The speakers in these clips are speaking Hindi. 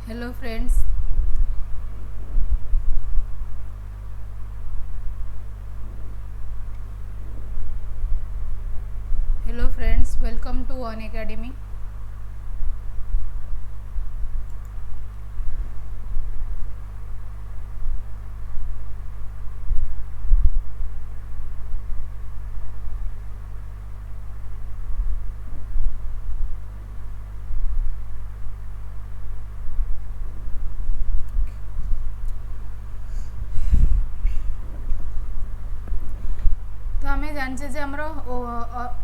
Hello friends. Hello friends, welcome to One Academy. तो आम जाने जे आमर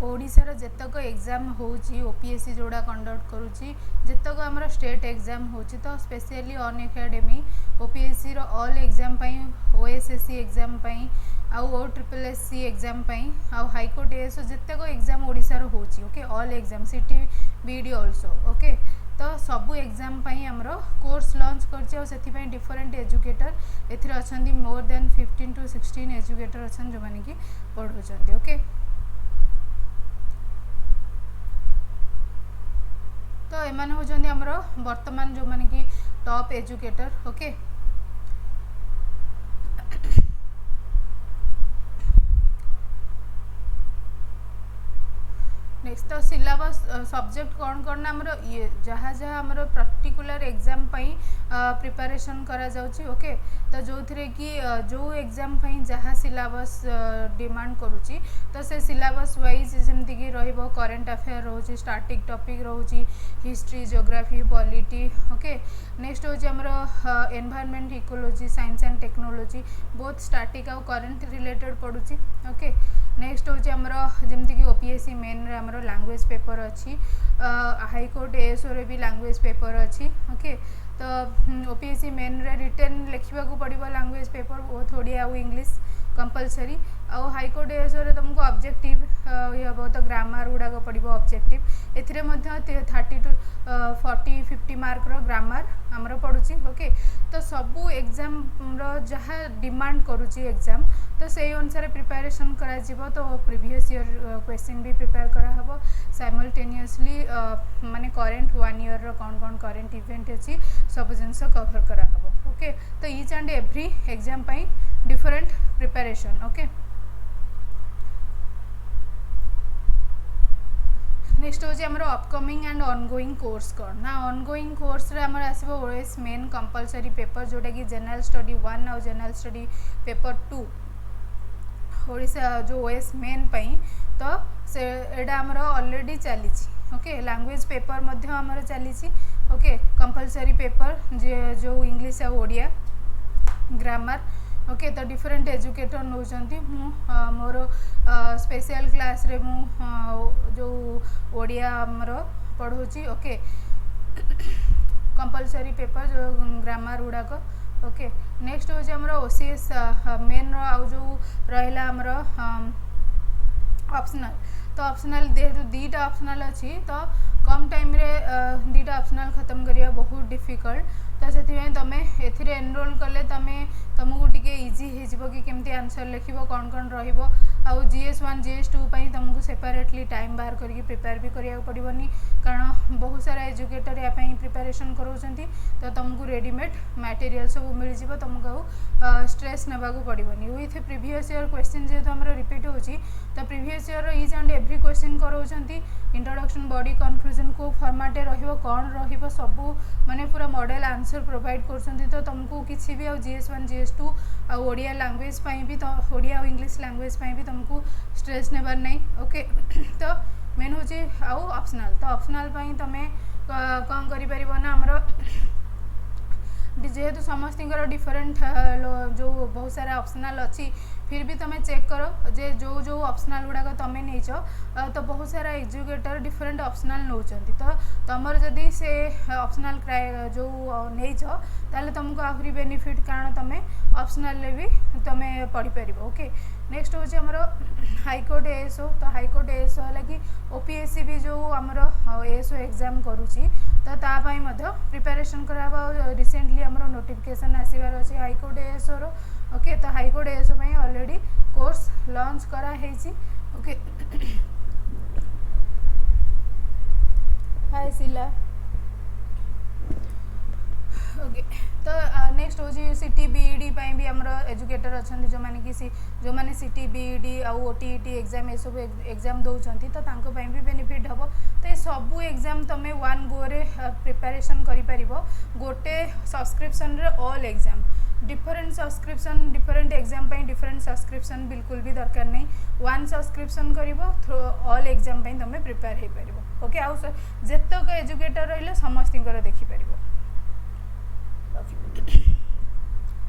ओडिशार जेतक एग्जाम होची ओपीएससी जोड़ा कंडक्ट करुच्ची जेतक आमर स्टेट एग्जाम होची तो स्पेशली अन एकेडमी ओपीएससी रो ऑल एग्जाम पई ओएसएससी एग्जाम पई आउ ओ ट्रिपल एससी एग्जाम पई आउ हाईकोर्ट एएसओ जेतक एग्जाम ओडिशार होची ओके ऑल एग्जाम सिटी बीडी आल्सो ओके तो सबू एग्जाम पई हमरो कोर्स लॉन्च करछि और सेति पई डिफरेंट एजुकेटर एथिरे अछंती मोर देन 15 to 16 एजुकेटर अछन जो माने कि पढ़ुचंती ओके। तो एमाने होचंती हमरो वर्तमान जो माने कि टॉप एजुकेटर ओके। नेक्स्ट तो सिलेबस सब्जेक्ट कौन कौन आमर ये जहाँ जहाँ आमर पर्टिकुलर एग्जाम पई प्रिपरेशन करा जाउची ओके। तो जो थरे कि जो एग्जाम पई जहाँ सिलेबस डिमांड करूची तो से सिलेबस वाइज जेमती कि रहिबो करंट अफेयर रहउची स्टैटिक टॉपिक रहउची history geography polity okay. Next होची आमर environment ecology science and technology both static और करंट रिलेटेड पड़ुची ओके। नेक्स्ट होची आमर जेमती कि ओपीएससी मेन रे आमर लैंग्वेज पेपर अच्छी हाईकोर्ट एएसओ रे भी लैंग्वेज पेपर अच्छी ओके। तो ओपीएससी मेन रे रिटन लिखा पड़ो लैंग्वेज पेपर वो थोड़ी आउ इंग्लिश कंपलसरी आउ हाईकोर्ट एएसओ रे तुमको ऑब्जेक्टिव ये हम तो ग्रामर गुड़ाक पड़ो ऑब्जेक्टिव एथिरे 30 to 40 50 मार्क रो ग्रामर आमर पड़ुची ओके। तो सबू एग्जाम रो जहाँ डिमांड करुची एग्जाम तो से अनुसार प्रिपरेशन करा जिवो तो प्रीवियस ईयर क्वेश्चन भी प्रिपेयर करा हबो साइमल्टेनियसली माने करंट 1 ईयर रो कौन कौन करंट इवेंट अछि सब जिनस कवर करा हबो ओके। तो ईच एंड एवरी एग्जाम पई डिफरेंट प्रिपरेशन ओके। नेक्स्ट होची हमर अपकमिंग एंड ऑनगोइंग कोर्स कौन ना ऑनगोइंग कोर्स रे हमर आसीबो ओएस मेन कंपलसरी पेपर जोटा कि जनरल स्टडी 1 और जनरल स्टडी पेपर 2 ओडिशा जो ओएस मेन पई तो से एडा हमर ऑलरेडी चली ओके। लैंग्वेज पेपर मध्य हमर चली ओके कंपलसरी पेपर जो इंग्लिश और ओडिया ग्रामर ओके। तो डिफरेंट एजुकेटर नौचंती मोर स्पेशल क्लास रे मु जो ओडिया हमर पढ़ौची ओके कंपलसरी पेपर जो ग्रामर गुड़ाक ओके। नेक्स्ट होची हमर ओसीएस मेन आउ जो रहला हमर ऑप्शनल तो ऑप्शनल जेहेतु दीटा ऑप्शनल अच्छी तो कम टाइम रे दीटा ऑप्शनल खत्म करिया बहुत डिफिकल्ट तो से तुम एथिरे एनरोल कले तुमको टिके इजी हो कि केमती आंसर लिखिबो कौन कौन रहिबो आउ जीएस1 जीएस2 पई तुमको सेपरेटली टाइम बाहर करके प्रिपेयर भी करिया पड़िबनी कारण बहुत सारा एजुकेटर या पई प्रिपरेशन करोचंती तो तुमको रेडीमेड मटेरियल सब मिल जिवो तुमको स्ट्रेस नेबा को पड़िबनी विथ प्रीवियस ईयर क्वेश्चन जेहेतु हमर रिपीट होची तो previous year each and every question करोचंती इंट्रोडक्शन बॉडी कंक्लूजन को फॉर्मेटे रहिबो कौन रहिबो सबू माने पूरा मॉडल आंसर प्रोवाइड करछंती तो तुमको किसी भी जीएस1 जीएस2 आ ओडिया लैंग्वेज पई भी तो ओडिया और इंग्लिश लैंग्वेज पई भी तुमको स्ट्रेस नेबार नहीं ओके। तो मेन होची आउ ऑप्शनल तो ऑप्शनल पई तमे कौन करि परिबो ना हमरो जेहेतु समस्त डिफरेंट जो बहुत सारा ऑप्शनल अच्छी फिर भी तुम्हें चेक करो जे जो जो ऑप्शनल गुड़ाक तुम्हें नहींच तो बहुत सारा एजुकेटर डिफरेंट ऑप्शनल नौचंती तो तुमर जदि से ऑप्शनल जो नहींच ताले तुमको आहरी बेनिफिट कारण तुम्हें ऑप्शनल भी तुम्हें पढ़ी पार ओके। नेक्स्ट होची हमर हाईकोर्ट एएसओ तो हाईकोर्ट एएसओ है कि ओपीएससी भी जो हमर एएसओ एग्जाम करुची तो तापाई मध्य प्रिपरेशन कराबा रिसेंटली हमर नोटिफिकेशन आसीबार अछि हाईकोर्ट एएसओ रो ओके। तो हाईकोर्ट एएसओ पई ऑलरेडी कोर्स लॉन्च करा हेची ओके। हाय सिला तो नेक्स्ट हूँ सीटी बीईडी भी आमर एजुकेटर अच्छा जो मैंने कि जो मैंने सीटी बीईडी आउ ओटीईटी एग्जाम ये सब एग्जाम दौरान तो भी बेनिफिट हम तो ये सबू एग्जाम तुम वन गो रे प्रिपरेशन कर गोटे सब्सक्रिप्शन रे all exam different subscription different exam different subscription बिल्कुल भी दरकार नहीं वन सब्सक्रिप्शन कर थ्रू ऑल एग्जाम तुम प्रिपेयर हो पार ओके आउ जेतक एजुकेटर रही समस्त देखिपर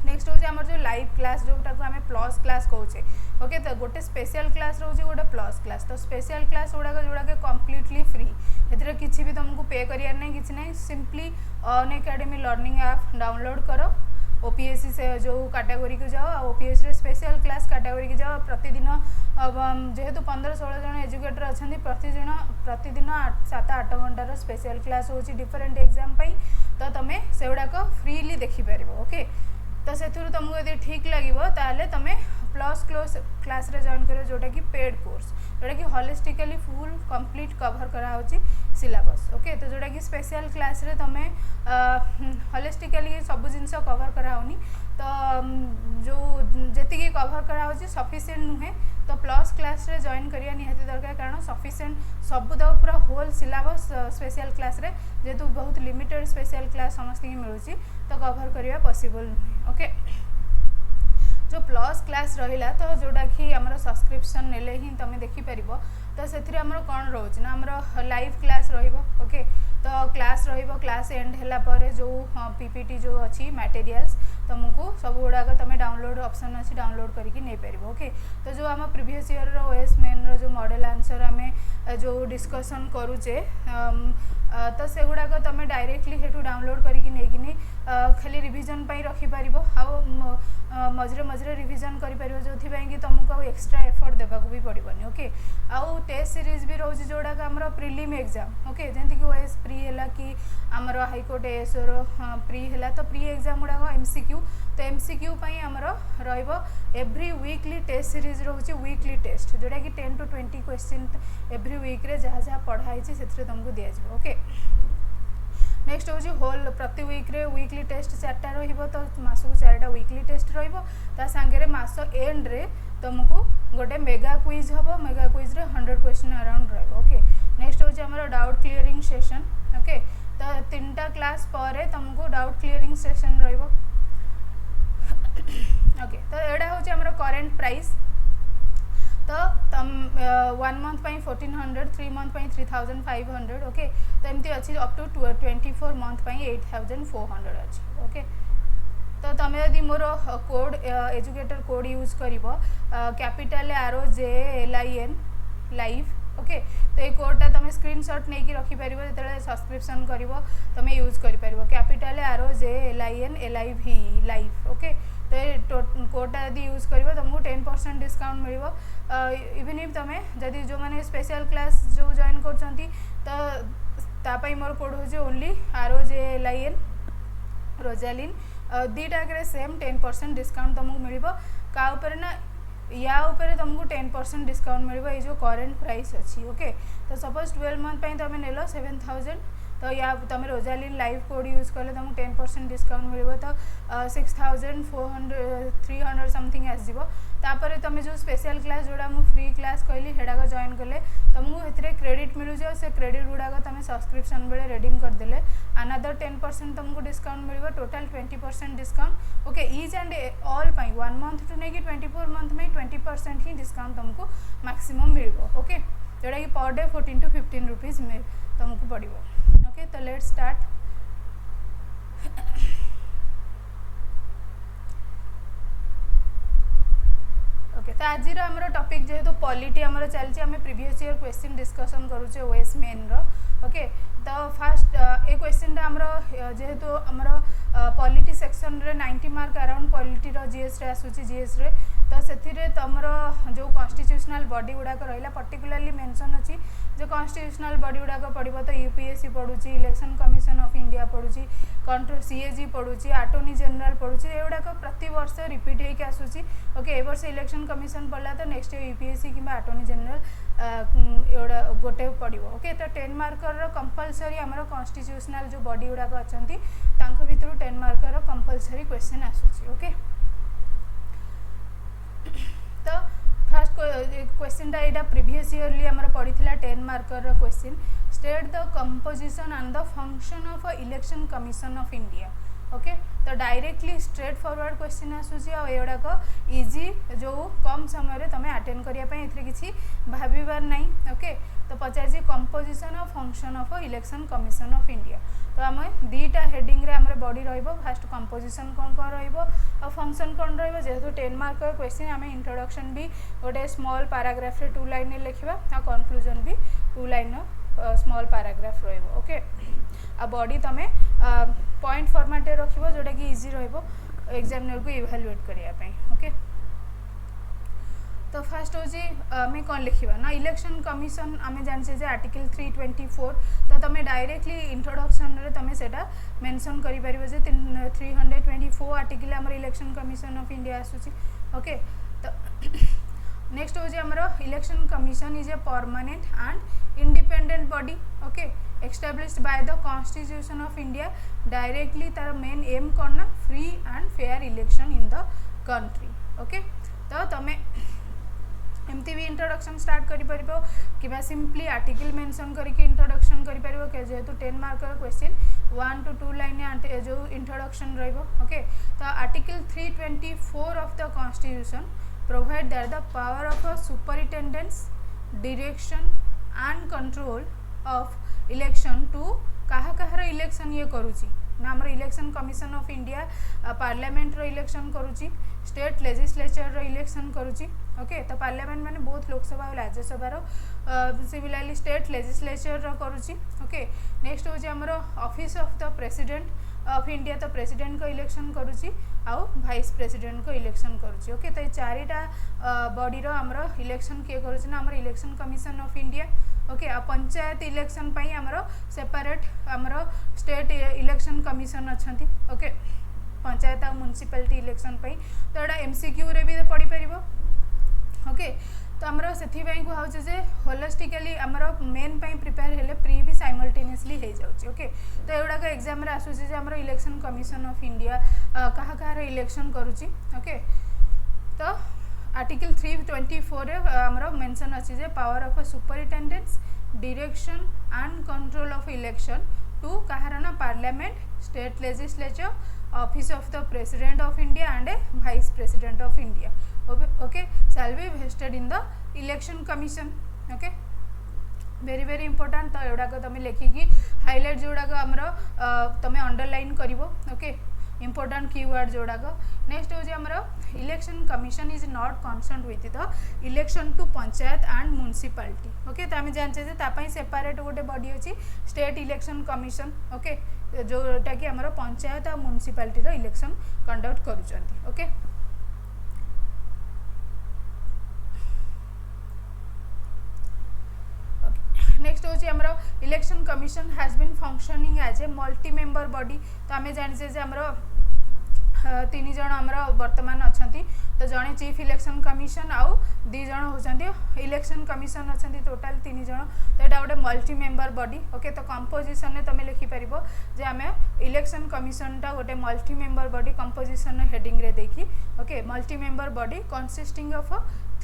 नेक्स्ट हूँ आम जो लाइव क्लास जोटा को आम प्लस क्लास कहचे ओके तो गोटे स्पेशल क्लास रोचे गोटे प्लस क्लास तो स्पेशल क्लास गुड़ाक जोड़ा कम्प्लीटली फ्री ए किसी भी तुमको पे करार नहीं किसी ना simply Unacademy learning app download करो ओपीएससी से जो कैटेगरी को जाओ ओपीएससी रे स्पेशल क्लास कैटेगरी की जाओ प्रतिदिन जेहेतु 15-16 जन एजुकेटर अच्छा प्रतिदिन 7-8 घंटार स्पेशल क्लास हो डिफरेंट एग्जाम तो तुम से गुड़ाक फ्रीली देखिपर ओके तो से तुमको यदि ठीक लगे ताले तुम प्लस क्लास रे जॉइन करो जोटा कि पेड कोर्स जोटा कि होलिस्टिकली फुल कंप्लीट कवर कराऊँगी सिलेबस ओके तो जोटा कि स्पेशल क्लास रे तुम होलिस्टिकली सब जिनस कवर कराऊनी तो जो जी कवर कराऊँगी सफिशिएंट नुहे तो प्लस क्लास रे जॉइन करिया निहाती दरकार कारण सफिशिएंट सब दो पूरा होल सिलेबस स्पेशल क्लास रे जेहेतु बहुत लिमिटेड स्पेशल क्लास समस्त मिलूँ तो कवर करवा पॉसिबल नुहे ओके जो प्लस क्लास रहिला तो जोटा कि आमर सब्सक्रिप्शन नेले ही तुम देखिपर तो से आमर कौन रोच ना आमर लाइव क्लास ओके तो क्लास क्लास एंड होला पर जो पीपीटी जो अच्छी मटेरियल्स तुमको सब गुड़ाक तुम डाउनलोड ऑप्शन अच्छी डाउनलोड करके नहीं पार ओके तो जो आम प्रीवियस ईयर ओएस मेन रो जो मॉडल आंसर आम जो डिस्कसन करूचे तो से गुड़ाक तुम डायरेक्टली हेठू डाउनलोड करके नहीं खाली रिविजन रखिपर मझे मझे रिविजन कर जो कि तुमको एक्स्ट्रा एफर्ट देवा भी पड़ोनी ओके आउ टेस्ट सीरीज भी रोज जोड़ाक आम प्रिलिम एग्जाम ओके जमी कि ओएस प्री है कि आमर हाईकोर्ट एएसओ प्री है तो प्री एग्जाम गुड़ाक एमसीक्यू तो एमसीक्यू आमर एव्री वीकली टेस्ट सीरीज रोचे वीकली टेस्ट जोटा कि 10 to 20 क्वेश्चन एव्री वीक रे जहाँ जहाँ पढ़ाई से तुमको दि जाए ओके नेक्स्ट हूँ होल प्रति वीक रे वीकली टेस्ट 4टा तो मासक 4टा वीकली टेस्ट रे मास एंड रे तुमको गोटे मेगा क्विज हम मेगा क्विज रे 100 क्वेश्चन अराउंड ओके नेक्स्ट हूँ आमर डाउट क्लीयरिंग सेशन ओके तो 3टा क्लास पर तुमको डाउट क्लीयरिंग सेशन ओके तो यहाँ हूँ आमर करेंट प्राइस तो तुम 1 मंथ 1400 3 मंथ 3500 ओके तो एमती अच्छी अप टू 24 मंथ 8400 अच्छी ओके तो तुम यदि मोर कोड एजुकेटर कोड यूज कर कैपिटल ROJLIN लाइव ओके तो ये कोडटा तुम स्क्रीनशॉट नहीं कि रखिपर जो सब्सक्रिप्शन कर तुम यूज कर capital ROJLIN LIV live okay तो कोडटा यदि यूज कर तुमको 10% डिस्काउंट मिल इवन इफ तुम जदि जो मैंने स्पेशल क्लास जो जॉइन कर मोर कोड हो ओनली ROJLIN रोजालिन दीटा सेम 10% डिस्काउंट तुमको मिल का उपर ना या ऊपर तुमको 10% डिस्काउंट मिल ये जो करेंट प्राइस अच्छी ओके तो सपोज 12 मंथ तुम नेल 7000 तो या तुम रोजालिन लाइव कोड यूज कले तुमको 10% डिस्काउंट मिल तो 6400 समथिंग आसपर तुम जो स्पेशल क्लास जोड़ा मुझे फ्री क्लास कहली हेडाक जॉइन कले तुमको ए क्रेडिट मिलूँ से क्रेडिट गुड़ाक तुम सब्सक्रिप्शन बेले रिडीम करदे अनदर 10% तुमको डिस्काउंट मिल total 20% discount okay each and all 1 month to नहीं 24 मंथ में 20% ही डिस्काउंट तुमको मैक्सिमम मिल ओके जोटा कि पर डे 14 to 15 रुपीज तुमको पड़ो ओके तो लेट्स स्टार्ट ओके तो आज आमर टॉपिक जेहेतु पॉलिटी आमर चलती आम प्रीवियस ईयर क्वेश्चन डिस्कसन करुचे ओएस मेन ओके तो फास्ट ए क्वेश्चन आमर जेहेतु आमर पॉलिटी सेक्शन रे 90 मार्क अराउंड पॉलिटी जीएस रे आसूची जीएस रे तो से तुमर जो कॉन्स्टिट्यूशनल बॉडी गुड़ाक रहा पर्टिकुलरली मेंशन अच्छी जो कॉन्स्टिट्यूशनल बॉडी गुड़ाक पड़ो तो यूपीएससी पढ़ुची इलेक्शन कमिशन ऑफ इंडिया पढ़ुची कंट्रोल सीएजी पढ़ुची अटॉर्नी जनरल पढ़ुची एगुड़ाक प्रति वर्ष रिपीट होकर आसूची ओके ए वर्ष इलेक्शन कमिशन पढ़ला तो नेक्स्ट यूपीएससी कि अटॉर्नी जनरल एगुड़ा गोटे पड़ो ओके तो 10 मार्कर कंपलसरी आमर कॉन्स्टिट्यूशनल जो बॉडी गुड़ाक अच्छा भर 10 मार्कर कंपलसरी कंपलसरी क्वेश्चन आसूची ओके तो फर्स्ट क्वेश्चन टा एटा प्रीवियस ईयरली हमर पड़ीथिला 10 मार्कर रो question state the composition and the function of election commission of India okay तो डायरेक्टली स्ट्रेट फॉरवर्ड क्वेश्चन आसूची आ एडाक इजी जो कम समय रे तमे अटेंड करिया पय एथरे किछि भाबिबार नाही ओके तो पचारछि composition of function of election commission of India तो आम दीटा हेडिंग रे हमर बॉडी रहइबो फर्स्ट कंपोजिशन कोन कोन रहइबो आ फंक्शन कोन रहइबो जेहेतु 10 मार्क क्वेश्चन आम इंट्रोडक्शन भी गोटे स्मॉल पैराग्राफ रे 2 लाइन रे लिखिबा आ कंक्लूजन भी 2 लाइन स्मॉल पैराग्राफ रहइबो ओके आ बॉडी तमे पॉइंट फॉर्मेट रे रखिबो जोटा कि इजी रहइबो एग्जामिनर को इवैल्यूएट करिया पय ओके तो फर्स्ट हो आम कौन लिखा ना इलेक्शन कमिशन आम जाने जे आर्टिकल 324 तो तुम डायरेक्टली इंट्रोडक्शन रे तुम सेटा मेंशन करि परिबो जे 324 आर्टिकल आम इलेक्शन कमिशन ऑफ इंडिया आसूची ओके तो नेक्स्ट हो आमर election commission is a permanent and independent body okay established by the constitution of India directly तार मेन एम करना free and fair election in the country okay तो तुम एमती भी इंट्रोडक्शन स्टार्ट करि सिंपली आर्टिकल मेंशन करके इंट्रोडक्शन करि जेहेतु 10 मार्कर क्वेश्चन 1 to 2 लाइन जो इंट्रोडक्शन रहिबो ओके तो article 324 of the constitution provide that the power of a superintendence direction and control of election to कहा इलेक्शन ये करूची ना हमर election commission of India parliament रो इलेक्शन करूची स्टेट लेजिस्लेचर रो इलेक्शन करूची ओके तो पार्लियामेंट माने बहुत लोकसभा और राज्यसभा रो सिमिलरली स्टेट लेजिस्लेचर रो करूची ओके नेक्स्ट हो हमर office of the president of India तो प्रेसिडेंट को इलेक्शन करूची आउ वाइस प्रेसिडेंट को इलेक्शन करूची ओके तो ये चारिटा बॉडी रो हमर इलेक्शन किए करूची ना हमर election commission of India okay आ पंचायत इलेक्शन पई हमर सेपरेट हमर स्टेट इलेक्शन कमिशन अछंती ओके पंचायत आ म्युनिसिपैलिटी इलेक्शन पई तो एडा एमसीक्यू रे भी पड़ी परिबो ओके तो हमर सेथि पई को हाउचे जे होलिस्टिकली हमर मेन पई प्रिपेयर हेले प्री भी साइमल्टेनियसली हे जाउची ओके तो एडा का एग्जाम रे आसुची जे हमर इलेक्शन कमिशन ऑफ इंडिया कहा रे इलेक्शन करूची ओके तो आर्टिकल 324 रे हमरो मेंशन अछि जे power of a superintendence direction and control of election to कहार ना parliament state legislature office of the president of India and a vice president of India okay shall be vested in the election commission okay very very important तो एडा को तुम लेखिकी हाइलाइट जोड़ा को हमरो तुम अंडरलाइन करिवो ओके इंपोर्टेंट कीवर्ड जोड़ाक नेक्स्ट हो election commission is not concern with the election to panchayat and municipality okay तो आम जाने तापाई सेपरेट गोटे बॉडी अच्छी स्टेट इलेक्शन कमिशन ओके जोटा कि आमर पंचायत और म्युनिसिपैलिटी रो इलेक्शन कंडक्ट करूछंती ओके नेक्स्ट होची हमरो election commission has been functioning as a multi member body तो आम जाने जे हमरो 3 जन हमरो वर्तमान अछंती तो जड़े चीफ इलेक्शन कमिशन आउ 2 जन होचंती इलेक्शन कमिशन अछंती टोटल 3 जन तो एटा गोटे मल्टी मेंबर बॉडी ओके तो कंपोजिशन ने तमे लिखि परिबो जे आमे इलेक्शन कमिशन टा गोटे multi member body composition heading रे देखि okay multi member body consisting of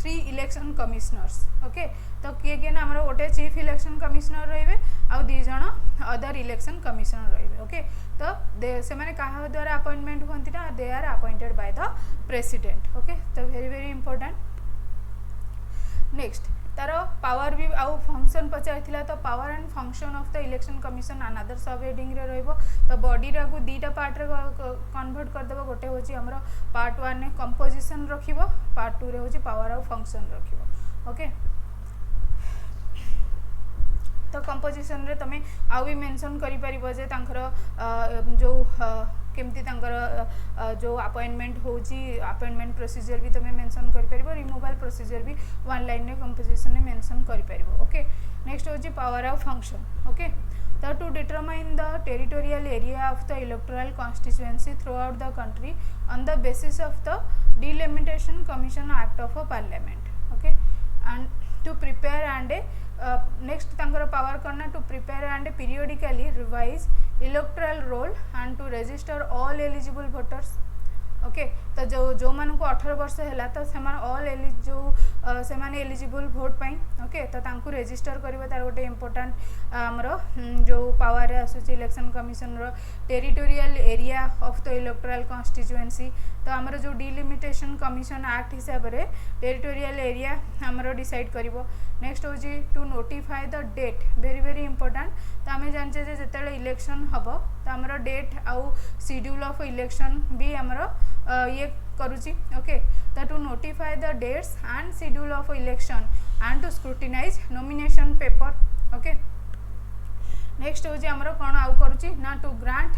3 election commissioners okay तो किए ना हमरो गोटे चीफ इलेक्शन कमिश्नर रहिबे आउ 2 जन अदर इलेक्शन कमिश्नर रहिबे ओके तो से माने कहा द्वारा अपॉइंटमेंट होंती ना they are appointed by the president okay तो वेरी वेरी इंपोर्टेंट नेक्स्ट तार पावर भी आउ फंक्शन पचार तो power and function of the election commission another sub heading रे रहइबो तो बॉडी रा को दीटा पार्ट रे कन्वर्ट कर देबो गोटे होची हमरो पार्ट 1 ने कंपोजिशन रखिबो पार्ट 2 रे होची पावर और फंक्शन रखिबो ओके तो कंपोजिशन रे तमे आउ भी मेंशन करि परिबो जे तांकर जो केमती तांकर जो अपॉइंटमेंट होची अपॉइंटमेंट प्रोसीजर भी तमे मेंशन करि परिबो रिमूवल प्रोसीजर भी वन लाइन ने कंपोजिशन ने मेंशन करि परिबो ओके नेक्स्ट होची पावर ऑफ फंक्शन ओके तो to determine the territorial area of the electoral constituency throughout the country on the basis of the delimitation commission act of a parliament okay and to prepare and next तांकर पावर करना to prepare and periodically revise electoral roll and to register all eligible voters. Okay तो जो मान को 18 वर्ष है तो से ऑल से एलिजिबल भोट पाई ओके तो तांकु रजिस्टर करबे तार गोटे इम्पोर्टाट आमर जो पावर आसूची इलेक्शन कमिशन रो territorial area of the electoral constituency. तो आमर जो डिलिमिटेशन कमिशन एक्ट हिसाब से टेरिटोरियल एरिया आमर डिसाइड करिवो। नेक्स्ट होची to notify the date very very important. तो आम जानचे जिते इलेक्शन हम तो आमर डेट आउ शेड्यूल ऑफ इलेक्शन भी आमर ये करुची ओके तो to notify the dates and schedule of election and to scrutinise nomination paper okay. Next होची आमर कौन आउ करुची ना to grant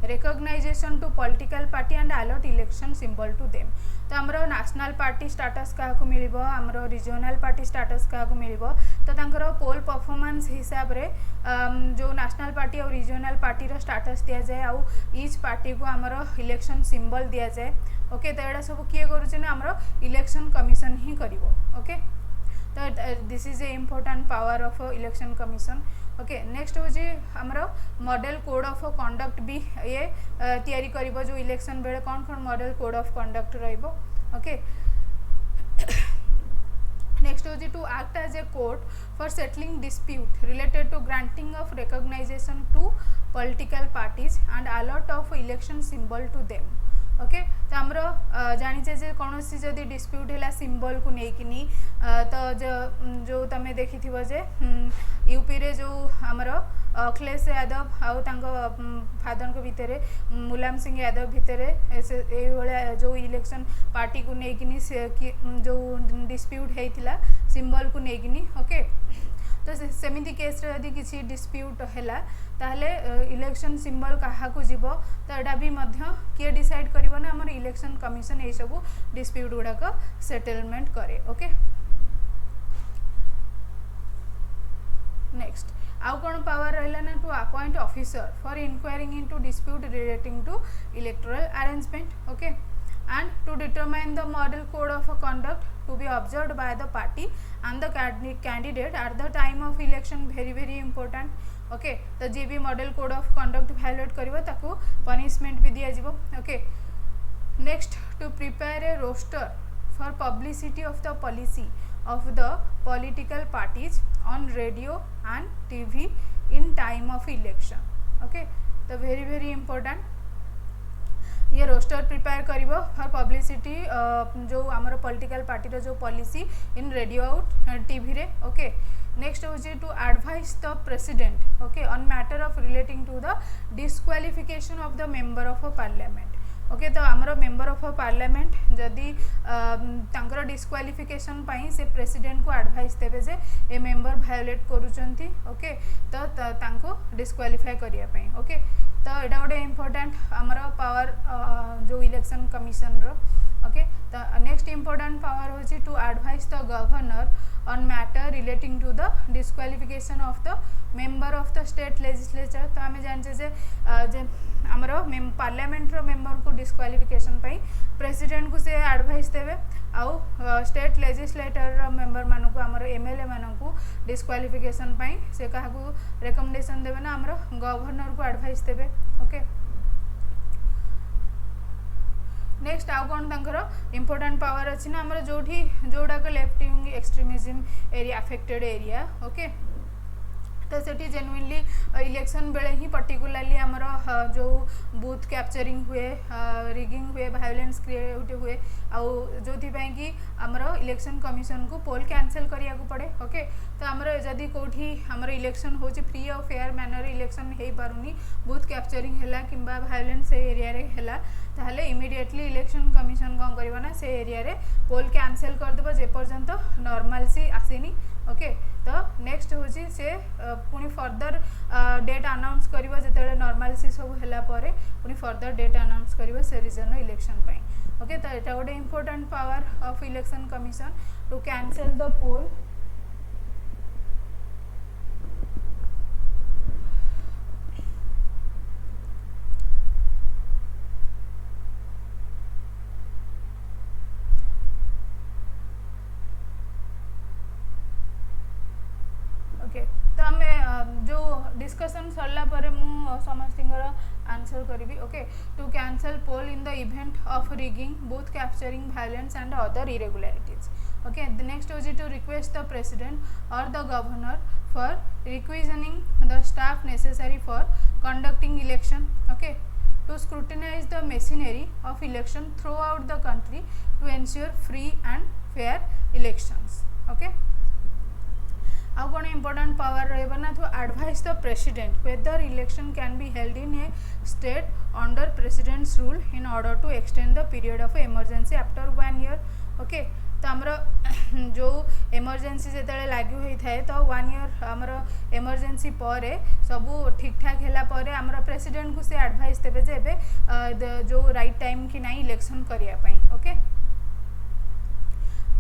recognition to political party and allot election symbol to them। तो आमर नेशनल पार्टी स्टाटस क्या मिलिबो आमर रीजनल पार्टी स्टाटस क्या मिलिबो तो तांकर पोल परफॉर्मेंस हिसाब रे जो नेशनल पार्टी और रीजनल पार्टी रो स्टाटस दिया जाए आउ ईच पार्टी को आमर इलेक्शन सिंबल दिया जाए ओके। तो एडा सब किए करूचे ना आमर इलेक्शन कमिशन ही करिवो ओके। तो this is a important power of election commission okay. Next हूँ आमर मॉडल कोड ऑफ कंडक्ट भी ये तैयारी करिवो जो इलेक्शन बेले कौन कौन मॉडल कोड ऑफ कंडक्ट रहिबो ओके। नेक्स्ट हूँ to act as a court for settling dispute related to granting of recognition to political parties and allot of election symbol to them okay. तो आमर जानीचे जे कौन सी जदि डिस्प्यूट है सिंबल को लेकिनी तो जो तुम देखि जे यूपी रे जो आमर अखिलेश यादव आउ फादर को भितर मुलायम सिंह यादव भितर ये जो इलेक्शन पार्टी को लेकिनी जो डिस्प्यूट होता सिंबल को लेकिनी ओके। तो सेमिति केस रे यदि किसी डिस्प्यूट हैला ताहले इलेक्शन सिंबल कहा को जीवो तो एटा भी मध्य किए डिसाइड करिवो ना हमर इलेक्शन कमिशन ए सब डिस्प्यूट गुडा सेटलमेंट करे ओके। नेक्स्ट आउ कौन पावर रहला ना to appoint officer for inquiring into dispute relating to electoral arrangement okay and to determine the model code of conduct to be observed by the party and the candidate at the time of election very very important okay। तो जी भी model code of conduct violate करिवो ताको पनिशमेंट भी दिया जिवो okay. Next to prepare a roster for publicity of the policy of the political parties on radio and TV in time of election okay. तो वेरी वेरी इंपोर्टेंट ये रोस्टर प्रिपेयर करिवो फॉर पब्लिसिटी जो आमर पॉलिटिकल पार्टी रो जो पॉलिसी इन रेडियो आउट टीवी रे ओके। नेक्स्ट हूँ to advise the president okay on matter of relating to the disqualification of the member of parliament okay. तो आमर मेंबर ऑफ पार्लियामेंट जदि तांकर डिस्क्वालिफिकेशन पाई से प्रेसिडेंट को एडवाइस देवे जे ए मेंबर वायोलेट करूचंती ओके तो तांको डिस्क्वालिफाई करिया पाई ओके। तो यहाँ गोटे इम्पोर्टाट आमर पावर जो इलेक्शन कमिशन रो ओके। तो नेक्स्ट इम्पोर्टाट पावर होची to advise the governor on matter relating to the disqualification of the member of the state legislature. तो आम जानचे जे आमर पार्लियामेंट रो मेंबर को डिस्क्वालिफिकेशन पाई प्रेसिडेंट को से एडवाइस देवे आउ स्टेट लेजिस्लेटर मेंबर मानू आमर एमएलए मानू डिस्क्वालिफिकेशन पाई से क्या रेकमेंडेशन देवे ना आमर गवर्नर को एडवाइस देवे ओके। नेक्स्ट आउ कौन तांकर इम्पोर्टेंट पावर अच्छी ना आमर जोड़ाक left wing extremism area affected area okay. तो सेठी जेन्युइनली इलेक्शन बेले ही पर्टिकुलरली आमर जो बूथ कैप्चरिंग हुए रिगिंग हुए वायोलेंस क्रिएट हुए आउ जो कि आमर इलेक्शन कमिशन को पोल कैंसल करिया को पड़े ओके। तो आमर जदि कोठी आमर इलेक्शन होची फ्री और फेयर मैनर इलेक्शन हे पारुनी बूथ कैप्चरिंग हैला किंबा वायोलेंस से एरिया रे हैला ताहले इमिडिएटली इलेक्शन कमिशन कौन करिवो ना से एरिया रे पोल कैंसल कर देबो जे पर्यंत नॉर्मलसी आसीनी ओके। तो नेक्स्ट हूँ से पुणी फर्दर डेट अनाउंस करिवो जेतेबेले नॉर्मलसी सब हैला परे पुणी फर्दर डेट अनाउंस करिवो से रीजन इलेक्शन पाई ओके। तो एटा गोटे important power of election commission to cancel the poll okay. तो आम जो डिस्कसन सरला परे मु समस्तिंगर आंसर करी okay to cancel poll in the event of rigging booth capturing violence and other irregularities okay the next होची to request the president or the governor for requisitioning the staff necessary for conducting election okay to scrutinize the machinery of election throughout the country to ensure free and fair elections okay how कौन important power रहेगा ना तो advise the president whether election can be held in a state under president's rule in order to extend the period of emergency after 1 year okay तो आमर जो एमरजेंसी जिते लागू होता है तो 1 ईयर आमर एमरजेंसी पर सब ठीक ठाक है आमर प्रेसिडेंट को से एडवाइस देवे जे जो राइट टाइम कि नहीं इलेक्शन करने ओके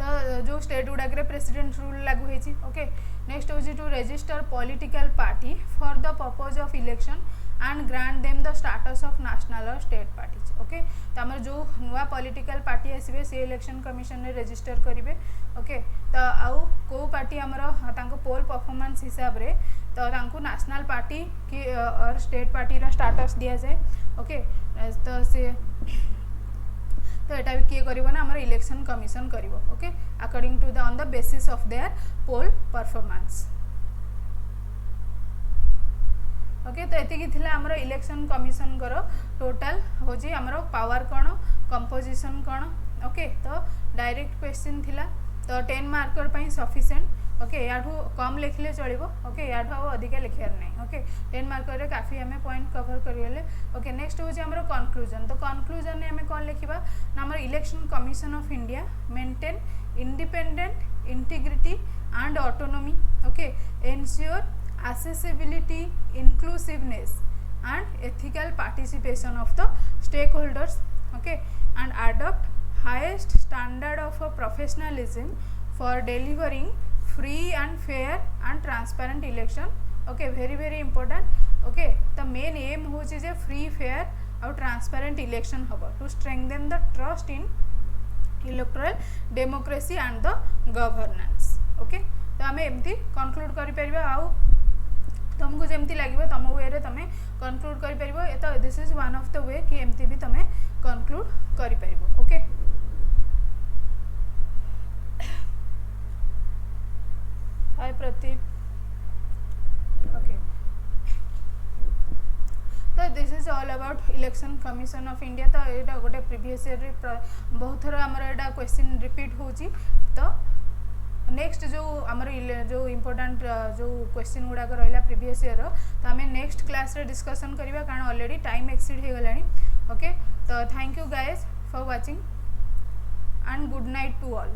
तो जो स्टेट गुड़ाक प्रेसिडेंट रूल लागू होती ओके नेक्स्ट हूँ to register political party for the purpose of election and grant them the status of national और स्टेट पार्टीज ओके तो आमर जो नुआ पॉलिटिकल पार्टी आसबे से इलेक्शन कमिशन में रजिस्टर करेंगे ओके तो आउ को पार्टी आमर तांको पोल परफॉर्मेंस हिसाब रे तो तांको नेशनल पार्टी की और स्टेट पार्टी रा स्टाटस दिया जाए ओके तो से तो यहाँ भी किए करिवो ना आमर इलेक्शन कमिशन करिवो okay according to the on the basis of their poll performance okay तो एतिकी थिला हमर इलेक्शन कमिशन करो टोटल होजी हमर पावर कोन कंपोजिशन कोन ओके तो डायरेक्ट क्वेश्चन थिला तो 10 मार्कर पई सफिशिएंट ओके याठू कम लिखले चलिबो ओके याठू अधिक लिखियार नै ओके 10 मार्कर रे काफी हमें पॉइंट कवर करियले ओके नेक्स्ट होजी हमर कंक्लूजन तो कंक्लूजन ने हमें कोन लिखिबा ना हमर election commission of India maintain independent integrity and autonomy okay ensure accessibility, inclusiveness and ethical participation of the stakeholders okay and adopt highest standard of professionalism for delivering free and fair and transparent election okay very important okay the main aim होची जे free fair और transparent election हबो to strengthen the trust in electoral democracy and the governance okay तो हमें एमती conclude करि परिबा आउ तुमको जमती लगे तुम वे रे तुम कनक्लूड कर परिबो तो this is one of the way कि एमती भी तुम कनक्लूड कर परिबो ओके हाय प्रदीप ओके तो this is all about election commission of India तो यहाँ गोटे प्रीवियस ईयर बहुत थर आमर यहाँ क्वेश्चन रिपीट होची तो नेक्स्ट जो आमर जो इम्पोर्टाट जो क्वेश्चन गुड़ाक रहा प्रीवियस ईयर तो आम नेक्स्ट क्लास रे डिस्कसन करवा कारण ऑलरेडी टाइम एक्सीड हो गलानी ओके तो thank you guys for watching and good night to all.